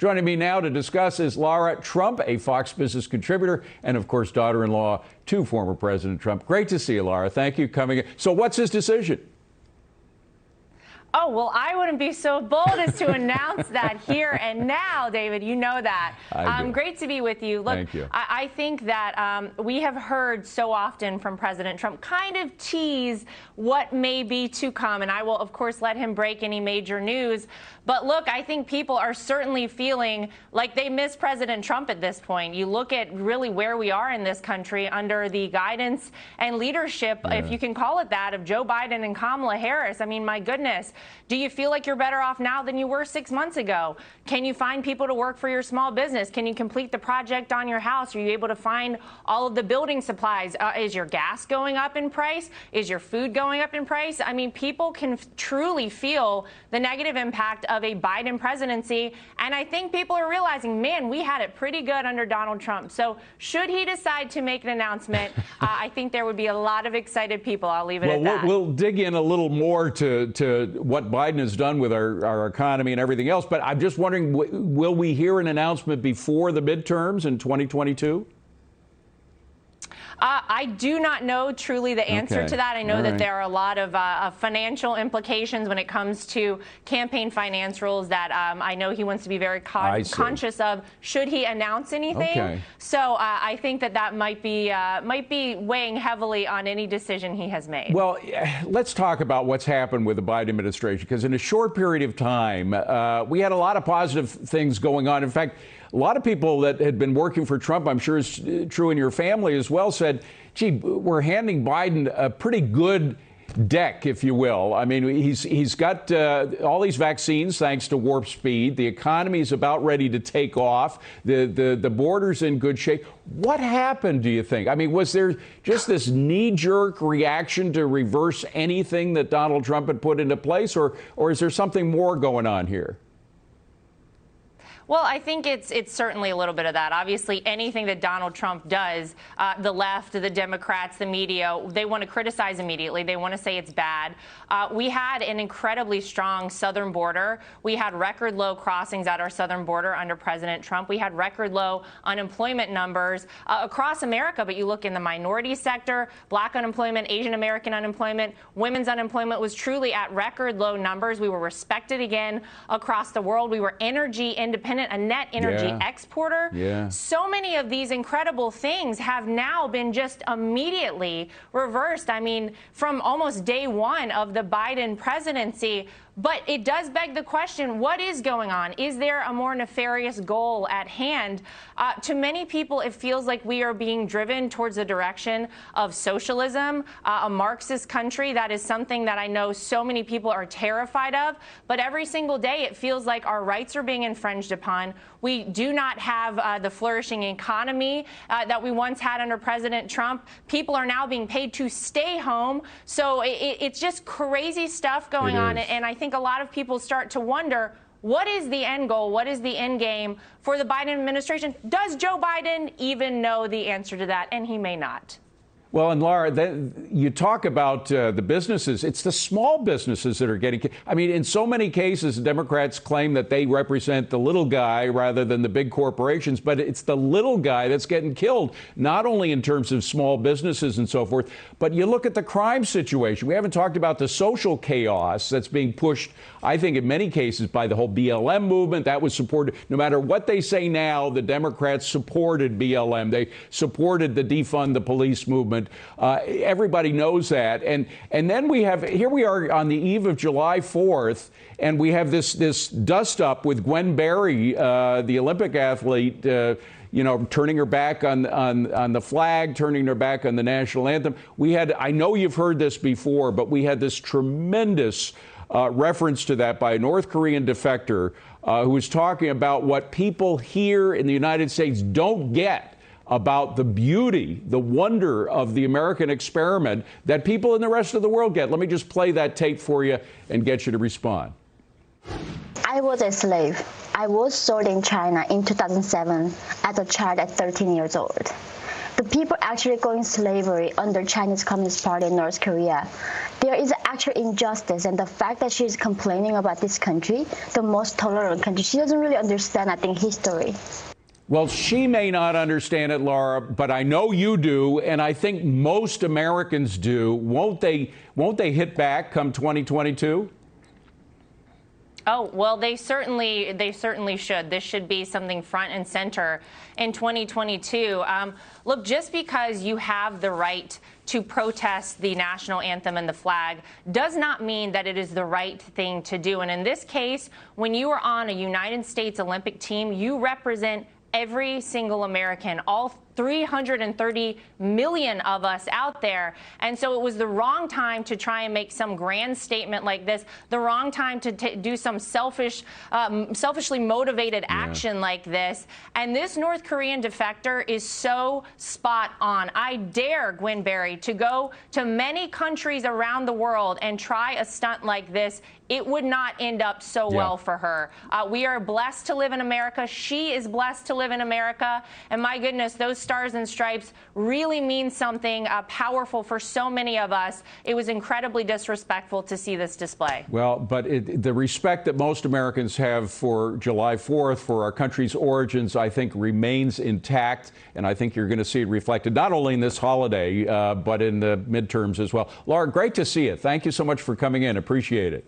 Joining me now to discuss is Lara Trump, a Fox Business contributor, and of course, daughter-in-law to former President Trump. Great to see you, Lara. Thank you for coming in. So what's his decision? Oh, well, I wouldn't be so bold as to announce that here and now, David. You know that. Great to be with you. Look, Thank you. I think that we have heard so often from President Trump kind of tease what may be to come, and I will, of course, let him break any major news. But look, I think people are certainly feeling like they miss President Trump at this point. You look at really where we are in this country under the guidance and leadership, if you can call it that, of Joe Biden and Kamala Harris. I mean, my goodness. Do you feel like you're better off now than you were 6 months ago? Can you find people to work for your small business? Can you complete the project on your house? Are you able to find all of the building supplies? Is your gas going up in price? Is your food going up in price? I mean, people can truly feel the negative impact of a Biden presidency. And I think people are realizing, man, we had it pretty good under Donald Trump. So should he decide to make an announcement, I think there would be a lot of excited people. I'll leave it at that. We'll dig in a little more to what Biden has done with our economy and everything else. But I'm just wondering, will we hear an announcement before the midterms in 2022? I do not know truly the answer to that. I know that there are a lot of financial implications when it comes to campaign finance rules that I know he wants to be very conscious of should he announce anything. So I think that might be weighing heavily on any decision he has made. Well, let's talk about what's happened with the Biden administration, because in a short period of time, we had a lot of positive things going on. In fact, a lot of people that had been working for Trump, I'm sure is true in your family as well, said, gee, we're handing Biden a pretty good deck, if you will. I mean, he's got all these vaccines thanks to warp speed. The economy is about ready to take off. The border's in good shape. What happened, do you think? I mean, was there just this knee-jerk reaction to reverse anything that Donald Trump had put into place, or is there something more going on here? Well, I think it's certainly a little bit of that. Obviously, anything that Donald Trump does, the left, the Democrats, the media, they want to criticize immediately. They want to say it's bad. We had an incredibly strong southern border. We had record low crossings at our southern border under President Trump. We had record low unemployment numbers across America. But you look in the minority sector, black unemployment, Asian American unemployment, women's unemployment was truly at record low numbers. We were respected again across the world. We were energy independent, a net energy exporter. So many of these incredible things have now been just immediately reversed. I mean, from almost day one of the Biden presidency. But it does beg the question, what is going on? Is there a more nefarious goal at hand? To many people, it feels like we are being driven towards the direction of socialism, a Marxist country. That is something that I know so many people are terrified of. But every single day, it feels like our rights are being infringed upon. We do not have the flourishing economy that we once had under President Trump. People are now being paid to stay home. So it's just crazy stuff going on. And I think a lot of people start to wonder, what is the end goal? What is the end game for the Biden administration? Does Joe Biden even know the answer to that? And he may not. Well, and Lara, you talk about the businesses. It's the small businesses that are getting. I mean, in so many cases, Democrats claim that they represent the little guy rather than the big corporations. But it's the little guy that's getting killed, not only in terms of small businesses and so forth, but you look at the crime situation. We haven't talked about the social chaos that's being pushed, I think, in many cases by the whole BLM movement. That was supported. No matter what they say now, the Democrats supported BLM. They supported the defund the police movement. Everybody knows that. And then here we are on the eve of July 4th, and we have this dust up with Gwen Berry, the Olympic athlete, turning her back on the flag, turning her back on the national anthem. I know you've heard this before, but we had this tremendous reference to that by a North Korean defector who was talking about what people here in the United States don't get about the beauty, the wonder of the American experiment that people in the rest of the world get. Let me just play that tape for you and get you to respond. I was a slave. I was sold in China in 2007 as a child at 13 years old. The people actually going slavery under Chinese Communist Party in North Korea there is actual injustice, and the fact that she's complaining about this country, the most tolerant country, she doesn't really understand, I think, history. Well, she may not understand it, Lara, but I know you do, and I think most Americans do. Won't they hit back come 2022? Oh, well, they certainly should. This should be something front and center in 2022. Look, just because you have the right to protest the national anthem and the flag does not mean that it is the right thing to do. And in this case, when you are on a United States Olympic team, you represent every single American, all 330 million of us out there. And so it was the wrong time to try and make some grand statement like this, the wrong time to do some selfishly motivated action like this. And this North Korean defector is so spot on. I dare Gwen Berry to go to many countries around the world and try a stunt like this. It would not end up so well for her. We are blessed to live in America. She is blessed to live in America. And my goodness, those stars and stripes really mean something powerful for so many of us. It was incredibly disrespectful to see this display. Well, but the respect that most Americans have for July 4th, for our country's origins, I think remains intact. And I think you're going to see it reflected not only in this holiday, but in the midterms as well. Lara, great to see you. Thank you so much for coming in. Appreciate it.